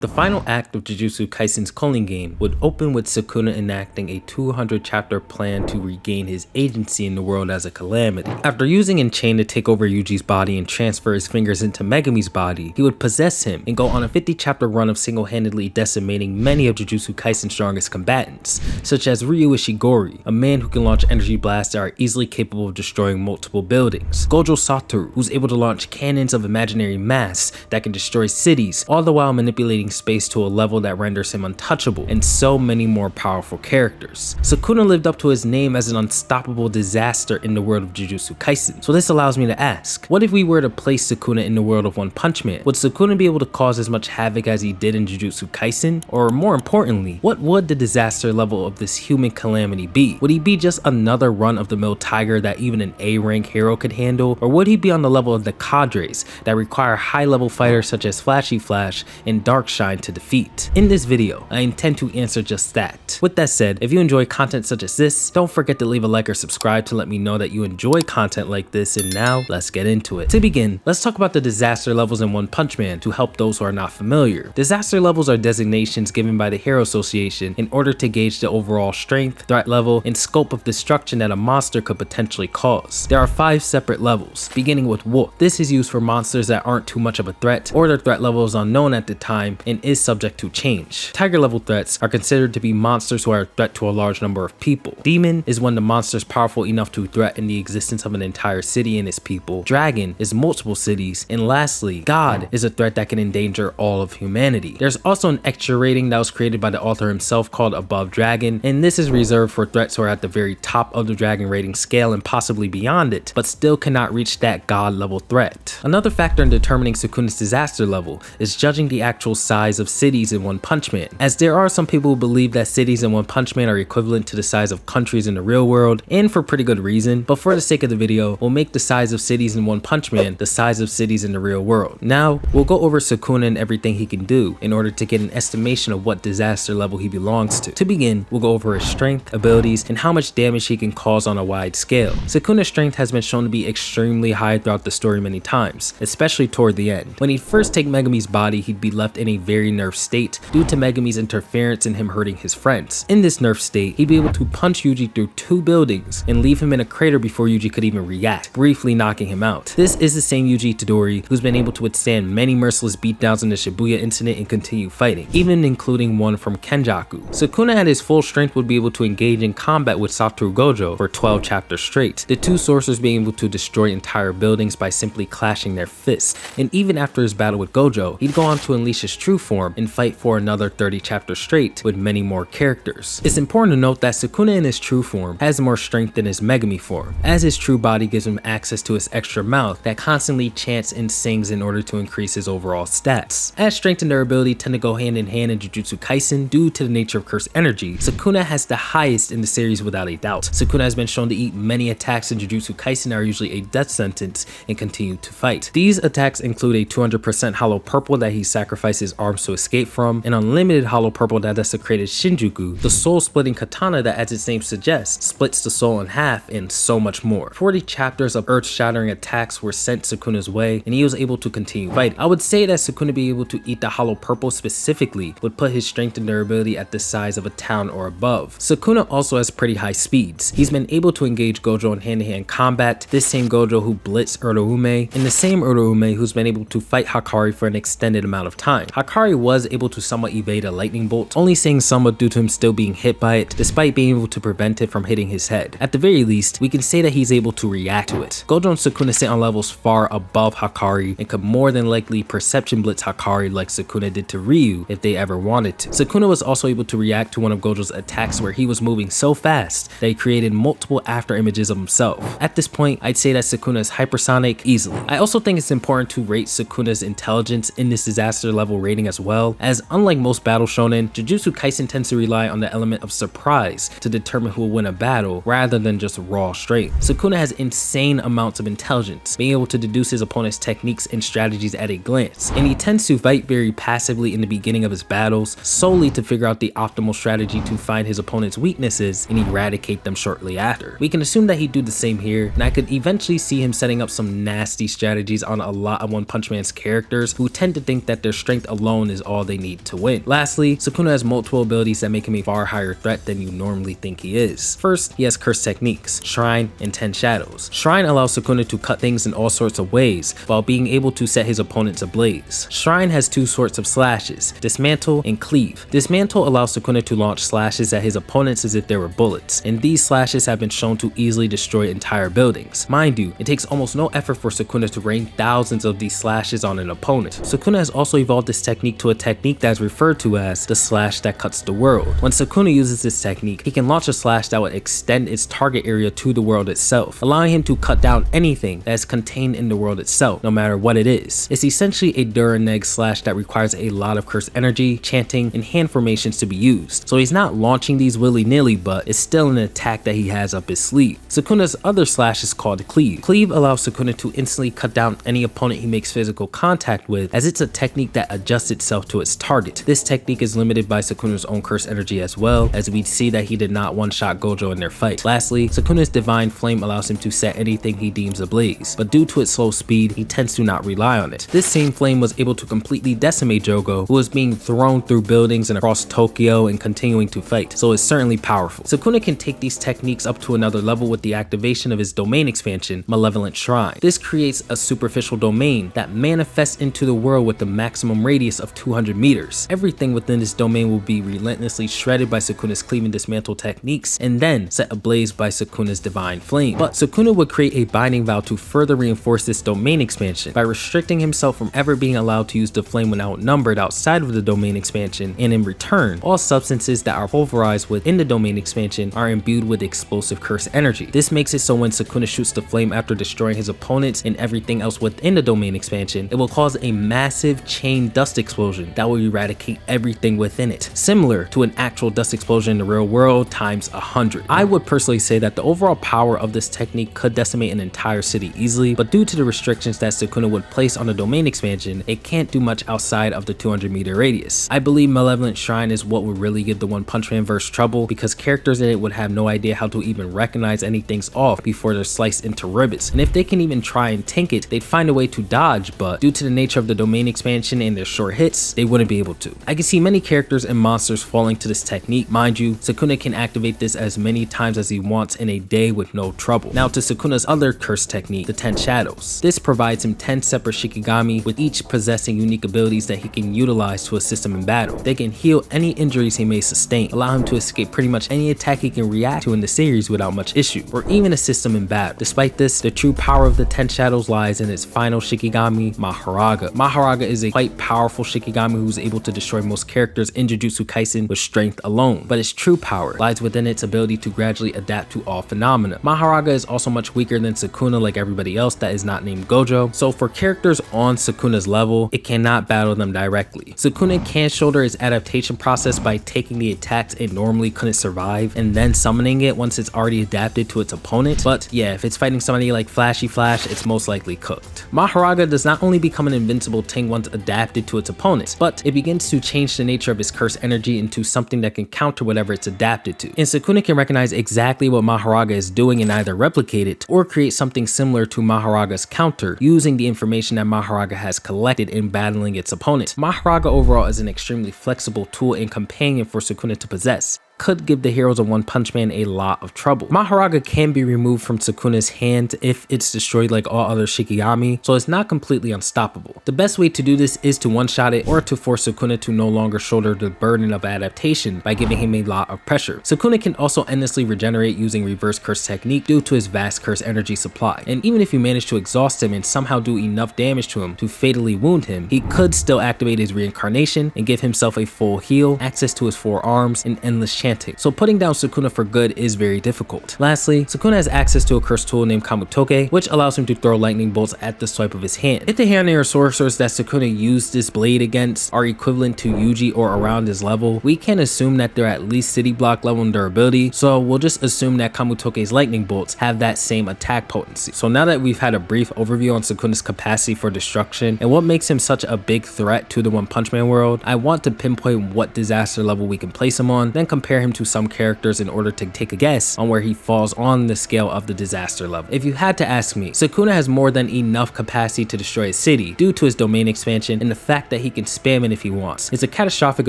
The final act of Jujutsu Kaisen's culling game would open with Sukuna enacting a 200 chapter plan to regain his agency in the world as a calamity. After using Enchain to take over Yuji's body and transfer his fingers into Megami's body, he would possess him and go on a 50 chapter run of single-handedly decimating many of Jujutsu Kaisen's strongest combatants, such as Ryu Ishigori, a man who can launch energy blasts that are easily capable of destroying multiple buildings, Gojo Satoru, who's able to launch cannons of imaginary mass that can destroy cities, all the while manipulating space to a level that renders him untouchable, and so many more powerful characters. Sukuna lived up to his name as an unstoppable disaster in the world of Jujutsu Kaisen, so this allows me to ask, what if we were to place Sukuna in the world of One Punch Man? Would Sukuna be able to cause as much havoc as he did in Jujutsu Kaisen? Or more importantly, what would the disaster level of this human calamity be? Would he be just another run-of-the-mill tiger that even an A-rank hero could handle? Or would he be on the level of the cadres that require high-level fighters such as Flashy Flash and Darkshine to defeat? In this video, I intend to answer just that. With that said, if you enjoy content such as this, don't forget to leave a like or subscribe to let me know that you enjoy content like this, and now let's get into it. To begin, let's talk about the disaster levels in One Punch Man to help those who are not familiar. Disaster levels are designations given by the Hero Association in order to gauge the overall strength, threat level, and scope of destruction that a monster could potentially cause. There are 5 separate levels, beginning with Wolf. This is used for monsters that aren't too much of a threat, or their threat level is unknown at the time and is subject to change. Tiger level threats are considered to be monsters who are a threat to a large number of people. Demon is when the monster is powerful enough to threaten the existence of an entire city and its people. Dragon is multiple cities. And lastly, God is a threat that can endanger all of humanity. There's also an extra rating that was created by the author himself called Above Dragon, and this is reserved for threats who are at the very top of the dragon rating scale and possibly beyond it, but still cannot reach that God level threat. Another factor in determining Sukuna's disaster level is judging the actual size of cities in One Punch Man, as there are some people who believe that cities in One Punch Man are equivalent to the size of countries in the real world, and for pretty good reason, but for the sake of the video, we'll make the size of cities in One Punch Man the size of cities in the real world. Now, we'll go over Sukuna and everything he can do in order to get an estimation of what disaster level he belongs to. To begin, we'll go over his strength, abilities, and how much damage he can cause on a wide scale. Sukuna's strength has been shown to be extremely high throughout the story many times, especially toward the end. When he'd first take Megami's body, he'd be left in a very nerfed state due to Megami's interference and him hurting his friends. In this nerfed state, he'd be able to punch Yuji through 2 buildings and leave him in a crater before Yuji could even react, briefly knocking him out. This is the same Yuji Itadori who's been able to withstand many merciless beatdowns in the Shibuya incident and continue fighting, even including one from Kenjaku. Sukuna at his full strength would be able to engage in combat with Satoru Gojo for 12 chapters straight, the 2 sorcerers being able to destroy entire buildings by simply clashing their fists. And even after his battle with Gojo, he'd go on to unleash his true form and fight for another 30 chapters straight with many more characters. It's important to note that Sukuna in his true form has more strength than his Megami form, as his true body gives him access to his extra mouth that constantly chants and sings in order to increase his overall stats. As strength and durability tend to go hand in hand in Jujutsu Kaisen due to the nature of cursed energy, Sukuna has the highest in the series without a doubt. Sukuna has been shown to eat many attacks in Jujutsu Kaisen that are usually a death sentence and continue to fight. These attacks include a 200% hollow purple that he sacrifices arms to escape from, an unlimited hollow purple that desecrated Shinjuku, the soul-splitting katana that, as its name suggests, splits the soul in half, and so much more. 40 chapters of earth-shattering attacks were sent Sukuna's way, and he was able to continue fighting. I would say that Sukuna being able to eat the hollow purple specifically would put his strength and durability at the size of a town or above. Sukuna also has pretty high speeds. He's been able to engage Gojo in hand-to-hand combat, this same Gojo who blitzed Uraume, and the same Uraume who's been able to fight Hakari for an extended amount of time. Hakari was able to somewhat evade a lightning bolt, only saying somewhat due to him still being hit by it, despite being able to prevent it from hitting his head. At the very least, we can say that he's able to react to it. Gojo and Sukuna sit on levels far above Hakari and could more than likely perception blitz Hakari like Sukuna did to Ryu if they ever wanted to. Sukuna was also able to react to one of Gojo's attacks where he was moving so fast that he created multiple after images of himself. At this point, I'd say that Sukuna is hypersonic easily. I also think it's important to rate Sukuna's intelligence in this disaster level rating as well, as unlike most battle shonen, Jujutsu Kaisen tends to rely on the element of surprise to determine who will win a battle rather than just raw strength. Sukuna has insane amounts of intelligence, being able to deduce his opponent's techniques and strategies at a glance, and he tends to fight very passively in the beginning of his battles solely to figure out the optimal strategy to find his opponent's weaknesses and eradicate them shortly after. We can assume that he'd do the same here, and I could eventually see him setting up some nasty strategies on a lot of One Punch Man's characters who tend to think that their strength alone alone is all they need to win. Lastly, Sukuna has multiple abilities that make him a far higher threat than you normally think he is. First, he has curse techniques, Shrine and 10 Shadows. Shrine allows Sukuna to cut things in all sorts of ways, while being able to set his opponents ablaze. Shrine has two sorts of slashes, Dismantle and Cleave. Dismantle allows Sukuna to launch slashes at his opponents as if they were bullets, and these slashes have been shown to easily destroy entire buildings. Mind you, it takes almost no effort for Sukuna to rain thousands of these slashes on an opponent. Sukuna has also evolved this technique to a technique that is referred to as the slash that cuts the world. When Sukuna uses this technique, he can launch a slash that would extend its target area to the world itself, allowing him to cut down anything that is contained in the world itself, no matter what it is. It's essentially a Duraneg slash that requires a lot of curse energy, chanting, and hand formations to be used. So he's not launching these willy-nilly, but it's still an attack that he has up his sleeve. Sukuna's other slash is called Cleave. Cleave allows Sukuna to instantly cut down any opponent he makes physical contact with, as it's a technique that adjusts itself to its target. This technique is limited by Sukuna's own curse energy as well, as we see that he did not one-shot Gojo in their fight. Lastly, Sukuna's Divine Flame allows him to set anything he deems ablaze, but due to its slow speed, he tends to not rely on it. This same flame was able to completely decimate Jogo, who was being thrown through buildings and across Tokyo and continuing to fight, so it's certainly powerful. Sukuna can take these techniques up to another level with the activation of his domain expansion, Malevolent Shrine. This creates a superficial domain that manifests into the world with a maximum radius of 200 meters. Everything within this domain will be relentlessly shredded by Sukuna's Cleave and Dismantle techniques, and then set ablaze by Sukuna's Divine Flame. But Sukuna would create a binding vow to further reinforce this domain expansion by restricting himself from ever being allowed to use the flame when outnumbered outside of the domain expansion, and in return, all substances that are pulverized within the domain expansion are imbued with explosive curse energy. This makes it so when Sukuna shoots the flame after destroying his opponents and everything else within the domain expansion, it will cause a massive chain dust explosion that will eradicate everything within it, similar to an actual dust explosion in the real world times 100. I would personally say that the overall power of this technique could decimate an entire city easily, but due to the restrictions that Sukuna would place on the domain expansion, it can't do much outside of the 200-meter radius. I believe Malevolent Shrine is what would really give the One Punch Man verse trouble, because characters in it would have no idea how to even recognize anything's off before they're sliced into ribbons, and if they can even try and tank it, they'd find a way to dodge, but due to the nature of the domain expansion and their short hits, they wouldn't be able to. I can see many characters and monsters falling to this technique. Mind you, Sukuna can activate this as many times as he wants in a day with no trouble. Now to Sukuna's other curse technique, the 10 Shadows. This provides him 10 separate Shikigami, with each possessing unique abilities that he can utilize to assist him in battle. They can heal any injuries he may sustain, allow him to escape pretty much any attack he can react to in the series without much issue, or even assist him in battle. Despite this, the true power of the 10 Shadows lies in its final Shikigami, Maharaga. Maharaga is a quite powerful Shikigami who's able to destroy most characters in Jujutsu Kaisen with strength alone, but its true power lies within its ability to gradually adapt to all phenomena. Maharaga is also much weaker than Sukuna, like everybody else that is not named Gojo, so for characters on Sukuna's level, it cannot battle them directly. Sukuna can shoulder its adaptation process by taking the attacks it normally couldn't survive and then summoning it once it's already adapted to its opponent, but yeah, if it's fighting somebody like Flashy Flash, it's most likely cooked. Maharaga does not only become an invincible thing once adapted to its opponents, but it begins to change the nature of its curse energy into something that can counter whatever it's adapted to, and Sukuna can recognize exactly what Maharaga is doing and either replicate it or create something similar to Maharaga's counter using the information that Maharaga has collected in battling its opponent. Maharaga overall is an extremely flexible tool and companion for Sukuna to possess. Could give the heroes of One Punch Man a lot of trouble. Maharaga can be removed from Sukuna's hand if it's destroyed like all other Shikigami, so it's not completely unstoppable. The best way to do this is to one-shot it or to force Sukuna to no longer shoulder the burden of adaptation by giving him a lot of pressure. Sukuna can also endlessly regenerate using reverse curse technique due to his vast curse energy supply, and even if you manage to exhaust him and somehow do enough damage to him to fatally wound him, he could still activate his reincarnation and give himself a full heal, access to his 4 arms, and endless chanting. So putting down Sukuna for good is very difficult. Lastly, Sukuna has access to a curse tool named Kamutoke, which allows him to throw lightning bolts at the swipe of his hand. If the Hane or sorcerers that Sukuna used this blade against are equivalent to Yuji or around his level, we can assume that they're at least city block level in durability, so we'll just assume that Kamutoke's lightning bolts have that same attack potency. So now that we've had a brief overview on Sukuna's capacity for destruction and what makes him such a big threat to the One Punch Man world, I want to pinpoint what disaster level we can place him on, then compare compare him to some characters in order to take a guess on where he falls on the scale of the disaster level. If you had to ask me, Sukuna has more than enough capacity to destroy a city due to his domain expansion and the fact that he can spam it if he wants. It's a catastrophic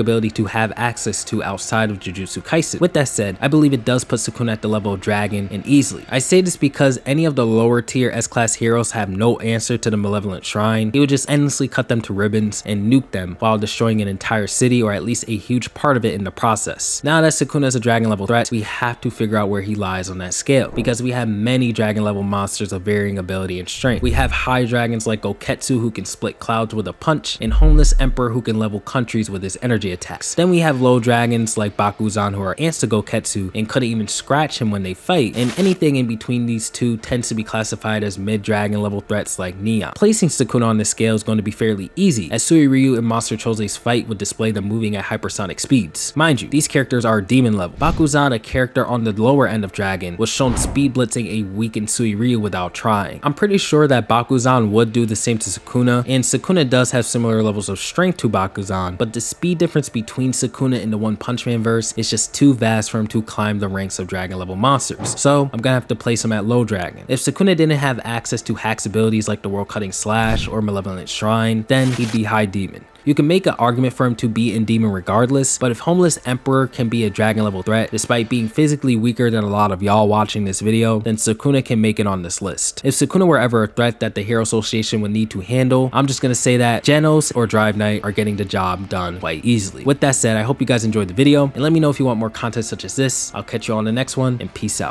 ability to have access to outside of Jujutsu Kaisen. With that said, I believe it does put Sukuna at the level of Dragon, and easily. I say this because any of the lower tier S-class heroes have no answer to the Malevolent Shrine. He would just endlessly cut them to ribbons and nuke them while destroying an entire city or at least a huge part of it in the process. Now that Sukuna is a dragon level threat, we have to figure out where he lies on that scale, because we have many dragon level monsters of varying ability and strength. We have high dragons like Goketsu who can split clouds with a punch, and Homeless Emperor who can level countries with his energy attacks. Then we have low dragons like Bakuzan who are ants to Goketsu and couldn't even scratch him when they fight, and anything in between these two tends to be classified as mid-dragon level threats like Neon. Placing Sukuna on this scale is going to be fairly easy, as Suiryu and Monster Chose's fight would display them moving at hypersonic speeds. Mind you, these characters are demon level. Bakuzan, a character on the lower end of dragon, was shown speed blitzing a weakened Suiryu without trying. I'm pretty sure that Bakuzan would do the same to Sukuna, and Sukuna does have similar levels of strength to Bakuzan, but the speed difference between Sukuna and the One Punch Man verse is just too vast for him to climb the ranks of dragon level monsters, so I'm gonna have to place him at low dragon. If Sukuna didn't have access to hacks abilities like the World Cutting Slash or Malevolent Shrine, then he'd be high demon. You can make an argument for him to be in demon regardless, but if Homeless Emperor can be a dragon level threat despite being physically weaker than a lot of y'all watching this video, then Sukuna can make it on this list. If Sukuna were ever a threat that the Hero Association would need to handle, I'm just gonna say that Genos or Drive Knight are getting the job done quite easily. With that said, I hope you guys enjoyed the video, and let me know if you want more content such as this. I'll catch you on the next one, and peace out.